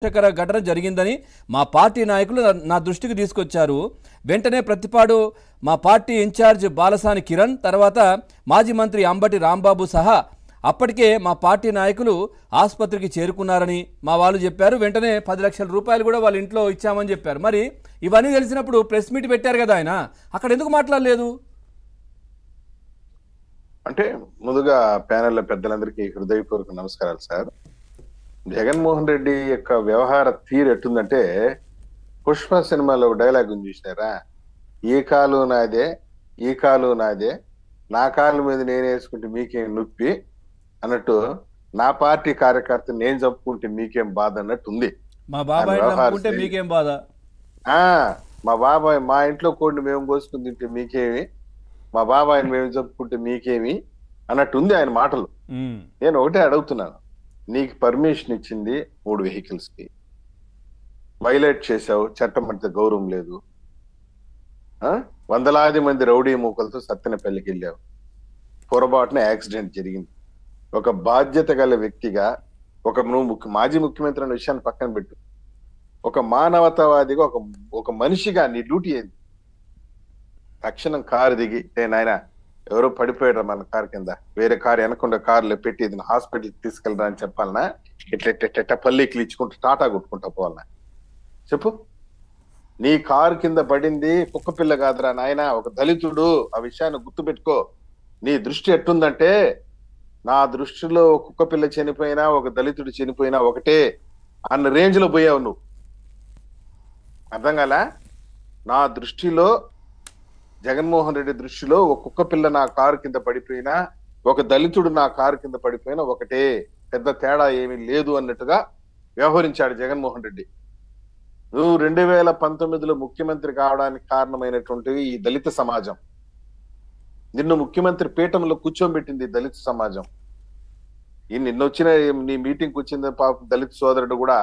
చక్కెర ఘటన జరిగిందని మా పార్టీ నాయకులు నా దృష్టికి తీసుకొచ్చారు. వెంటనే ప్రతిపాడు మా పార్టీ ఇన్ఛార్జ్ బాలసాని కిరణ్, తర్వాత మాజీ మంత్రి అంబటి రాంబాబు సహా అప్పటికే మా పార్టీ నాయకులు ఆసుపత్రికి చేరుకున్నారని మా వాళ్ళు చెప్పారు. వెంటనే 10 లక్షల రూపాయలు కూడా వాళ్ళ ఇంట్లో ఇచ్చామని చెప్పారు. మరి ఇవన్నీ తెలిసినప్పుడు ప్రెస్ మీట్ పెట్టారు కదా ఆయన, అక్కడ ఎందుకు మాట్లాడలేదు? అంటే ముందుగా ప్యానెల్ పెద్దలందరికీ హృదయపూర్వక నమస్కారాలు సార్. జగన్మోహన్ రెడ్డి యొక్క వ్యవహార తీరు ఎట్టుందంటే, పుష్ప సినిమాలో డైలాగ్ చూసినారా, ఈ కాలు నాదే ఈ కాలు నాదే, నా కాలు మీద నేను వేసుకుంటే మీకేం నొప్పి అన్నట్టు, నా పార్టీ కార్యకర్త నేను చంపుకుంటే మీకేం బాధ అన్నట్టు ఉంది. మా బాబాయ్ చంపుకుంటే మీకేం బాధ, మా బాబాయ్ మా ఇంట్లో కోడిని మేము కోసుకుని తింటే మీకేమి, మా బాబాయిని మేము చంపుకుంటే మీకేమి అన్నట్టు ఉంది ఆయన మాటలు. నేను ఒకటే అడుగుతున్నాను, నీకు పర్మిషన్ ఇచ్చింది 3 వెహికల్స్ కి, వైలేట్ చేశావు, చట్టం అంటే గౌరవం లేదు, వందలాది మంది రౌడీ మూకలతో సత్తెనపల్లికి వెళ్ళావు, పొరపాటున యాక్సిడెంట్ జరిగింది. ఒక బాధ్యత గల వ్యక్తిగా, నువ్వు మాజీ ముఖ్యమంత్రి అనే విషయాన్ని పక్కన పెట్టు, ఒక మానవతావాదిగా, ఒక మనిషిగా నీ డ్యూటీ ఏంది? తక్షణం కారు దిగి, నాయన ఎవరో పడిపోయాడు మన కారు కింద, వేరే కారు వెనకుండా కారులో పెట్టి ఇది హాస్పిటల్కి తీసుకెళ్ళరా అని చెప్పాలనా? ఇట్లా పల్లీకి ఇచ్చుకుంటూ టాటా కొట్టుకుంటా పోవాలనా? చెప్పు. నీ కారు కింద పడింది కుక్క పిల్ల కాదురా నాయన, ఒక దళితుడు. ఆ విషయాన్ని గుర్తుపెట్టుకో. నీ దృష్టి ఎట్టుందంటే, నా దృష్టిలో కుక్క పిల్ల చనిపోయినా ఒక దళితుడు చనిపోయినా ఒకటే అన్న రేంజ్ లో పోయావు నువ్వు. అర్థం కాలా? నా దృష్టిలో, జగన్మోహన్ రెడ్డి దృష్టిలో ఒక కుక్క పిల్ల నా కారు కింద పడిపోయినా, ఒక దళితుడు నా కారు కింద పడిపోయినా ఒకటే, పెద్ద తేడా ఏమీ లేదు అన్నట్టుగా వ్యవహరించాడు జగన్మోహన్ రెడ్డి. నువ్వు 2019లో ముఖ్యమంత్రి కావడానికి కారణమైనటువంటి ఈ దళిత సమాజం, నిన్ను ముఖ్యమంత్రి పీఠంలో కూర్చోబెట్టింది దళిత సమాజం. నిన్న వచ్చిన నీ మీటింగ్కి వచ్చిన పాపం దళిత సోదరుడు కూడా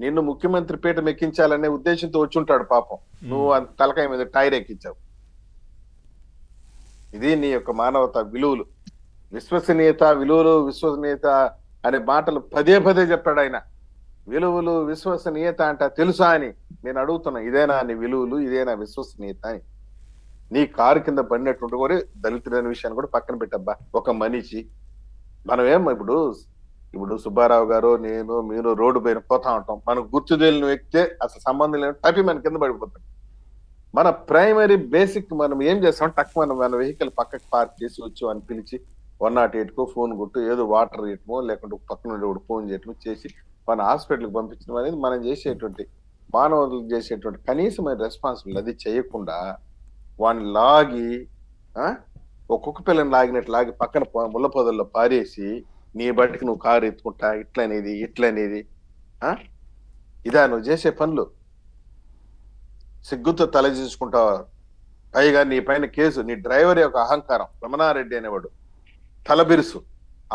నిన్ను ముఖ్యమంత్రి పీఠం ఎక్కించాలనే ఉద్దేశంతో వచ్చి ఉంటాడు పాపం. నువ్వు తలకాయ మీద టైర్ ఎక్కించావు. ఇది నీ యొక్క మానవత విలువలు, విశ్వసనీయత, విశ్వసనీయత అనే మాటలు పదే పదే చెప్పాడు ఆయన. విలువలు, విశ్వసనీయత అంట తెలుసా అని నేను అడుగుతున్నా. ఇదేనా నీ విలువలు, ఇదేనా విశ్వసనీయత అని? నీ కారు కింద పడినటువంటి కూడా దళితుడు అనే విషయాన్ని కూడా పక్కన పెట్టబ్బా. ఒక మనిషి, మనమేం ఇప్పుడు సుబ్బారావు గారు, నేను, మీరు రోడ్డు పైన పోతా ఉంటాం, మనకు గుర్తు తెలియని వ్యక్తే అసలు సంబంధం లేని టపి మన కింద పడిపోతాం. మన ప్రైమరీ బేసిక్ మనం ఏం చేస్తాం, టక్ మన వెహికల్ పక్కకి పార్క్ చేసి వచ్చి అని పిలిచి 108కో ఫోన్ కొట్టు, ఏదో వాటర్ ఇయటమో లేకుంటే పక్కన ఉండే ఫోన్ చేయటమో చేసి మన హాస్పిటల్కి పంపించడం అనేది మనం చేసేటువంటి, మానవులు చేసేటువంటి కనీసమైన రెస్పాన్సిబిలిటీ. అది చేయకుండా వాడిని లాగి, ఒక్కొక్క పిల్లని లాగినట్టు లాగి పక్కన ముళ్ళ పొదల్లో పారేసి, నీ బట్టికి నువ్వు కారు ఎత్తుకుంటా, ఇట్లనేది ఇదా నువ్వు చేసే పనులు? సిగ్గుతో తల చూసుకుంటావా? పైగా నీ పైన కేసు, నీ డ్రైవర్ యొక్క అహంకారం, రమణారెడ్డి అనేవాడు తలబిరుసు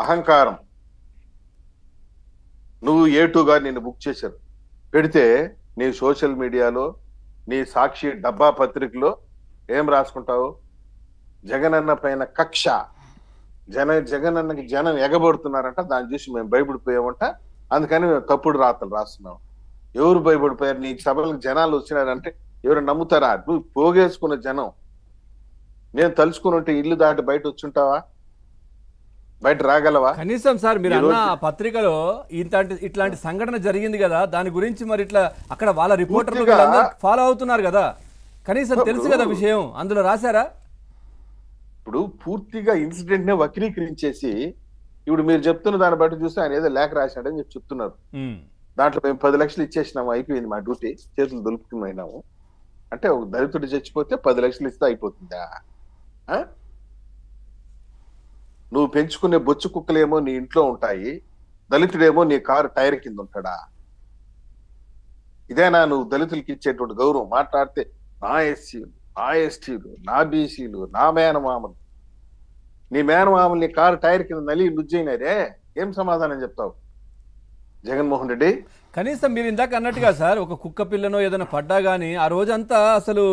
అహంకారం. నువ్వు A2గా నిన్ను బుక్ చేశారు, పెడితే నీ సోషల్ మీడియాలో, నీ సాక్షి డబ్బా పత్రికలో ఏం రాసుకుంటావు? జగనన్న పైన కక్ష, జగనన్నకి జనం ఎగబడుతున్నారంట, దాన్ని చూసి మేము భయపడిపోయామంట, అందుకని మేము తప్పుడు రాతలు రాస్తున్నాం. ఎవరు భయపడిపోయారు? నీ సభలకు జనాలు వచ్చినారంటే ఎవరు నమ్ముతారా? నువ్వు పోగేసుకున్న జనం. నేను తలుచుకుని ఉంటే ఇల్లు దాటి బయట వచ్చుంటావా? బయట రాగలవా? కనీసం సార్ మీరు అన్న పత్రికలో ఇట్లాంటి సంఘటన జరిగింది కదా, దాని గురించి మరి ఇట్లా అక్కడ వాళ్ళ రిపోర్టర్లు ఫాలో అవుతున్నారు కదా, కనీసం తెలుసు కదా విషయం, అందులో రాశారా? ఇప్పుడు పూర్తిగా ఇన్సిడెంట్ నే వక్రీకరించేసి, ఇప్పుడు మీరు చెప్తున్న దాన్ని బట్టి చూస్తే ఆయన ఏదో లేఖ రాశాడని చెప్పి చెప్తున్నారు. దాంట్లో మేము 10 లక్షలు ఇచ్చేసినాము, అయిపోయింది మా డ్యూటీ, చేతులు దులుపుకున్నాము అంటే, ఒక దళితుడు చచ్చిపోతే 10 లక్షలు ఇస్తే అయిపోతుందా? నువ్వు పెంచుకునే బొచ్చు కుక్కలేమో నీ ఇంట్లో ఉంటాయి, దళితుడేమో నీ కారు టైర్ కింద ఉంటాడా? ఇదేనా నువ్వు దళితులకి ఇచ్చేటువంటి గౌరవం? మాట్లాడితే నా ఎస్సీలు, నా ఎస్టీలు, నా బీసీలు, నా మేనమామలు, నీ మేనమామలు నీ కారు టైర్ కింద నలిగి నుజ్జైనారే, ఏం సమాధానం చెప్తావు జగన్మోహన్ రెడ్డి? కనీసం మీరు ఇందాక అన్నట్టుగా సార్ ఒక కుక్క పిల్లనో ఏదైనా పడ్డా గానీ ఆ రోజంతా అసలు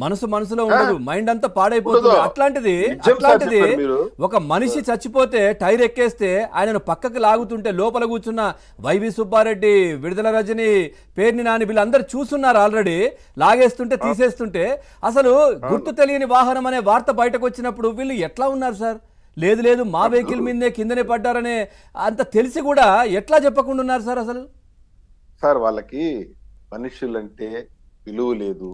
మనసులో ఉండదు, మైండ్ అంతా పాడైపోతుంది. అట్లాంటిది ఒక మనిషి చచ్చిపోతే టైర్ ఎక్కేస్తే ఆయనను పక్కకు లాగుతుంటే లోపల కూర్చున్న వైవి సుబ్బారెడ్డి, విడుదల రజని, పేర్ని నాని వీళ్ళందరూ చూస్తున్నారు ఆల్రెడీ. లాగేస్తుంటే తీసేస్తుంటే అసలు గుర్తు తెలియని వాహనం అనే వార్త బయటకు వచ్చినప్పుడు వీళ్ళు ఎట్లా ఉన్నారు సార్? లేదు మా వెహికల్ మీదే కిందనే పడ్డారనే అంత తెలిసి కూడా ఎట్లా చెప్పకుండా ఉన్నారు సార్? అసలు సార్ వాళ్ళకి మనుషులంటే విలువ లేదు,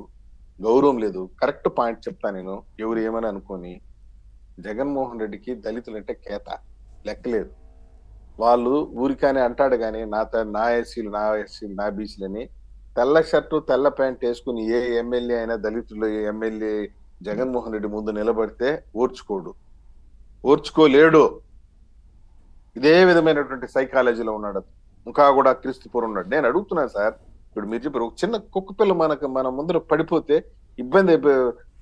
గౌరవం లేదు. కరెక్ట్ పాయింట్ చెప్తా నేను, ఎవరు ఏమని అనుకోని. జగన్మోహన్ రెడ్డికి దళితులంటే కేత లెక్కలేదు. వాళ్ళు ఊరికానే అంటాడు కానీ నా ఎస్సీలు నా బీసీలని తెల్ల షర్టు తెల్ల ప్యాంట్ వేసుకుని ఏ ఎమ్మెల్యే అయినా దళితులు ఎమ్మెల్యే జగన్మోహన్ రెడ్డి ముందు నిలబడితే ఓర్చుకోలేడు. ఇదే విధమైనటువంటి సైకాలజీలో ఉన్నాడు. ఇంకా కూడా క్రీస్తుపూర్వం ఉన్నాడు. నేను అడుగుతున్నాను సార్, ఇప్పుడు మీరు చెప్పారు ఒక చిన్న కుక్క పిల్ల మన ముందర పడిపోతే ఇబ్బంది,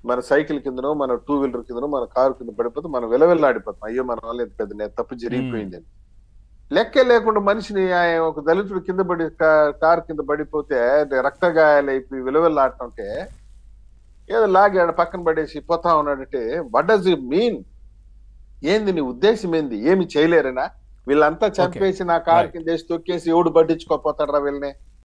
మన సైకిల్ కిందనో మన 2 వీలర్ కిందనో మన కారు కింద పడిపోతే మనం విలవిల్లాడిపోతాం, అయ్యో మన వల్ల పెద్ద తప్పు జరిగిపోయిందని. లెక్కే లేకుండా మనిషిని ఒక దళితుడు కింద పడి కారు కింద పడిపోతే రక్తగాయాలు అయిపోయి విలవిల్లాడుతుంటే ఏదో లాగి పక్కన పడేసి పోతా ఉన్నాడంటే వాట్ డస్ ఇట్ మీన్? ఏంది నీ ఉద్దేశం? ఏంది? ఏమి చేయలేరనా? వీళ్ళంతా చంపేసి నా కారు కింద వేసి తొక్కేసి ఎవడు పట్టించుకోపోతాడరా వీళ్ళని?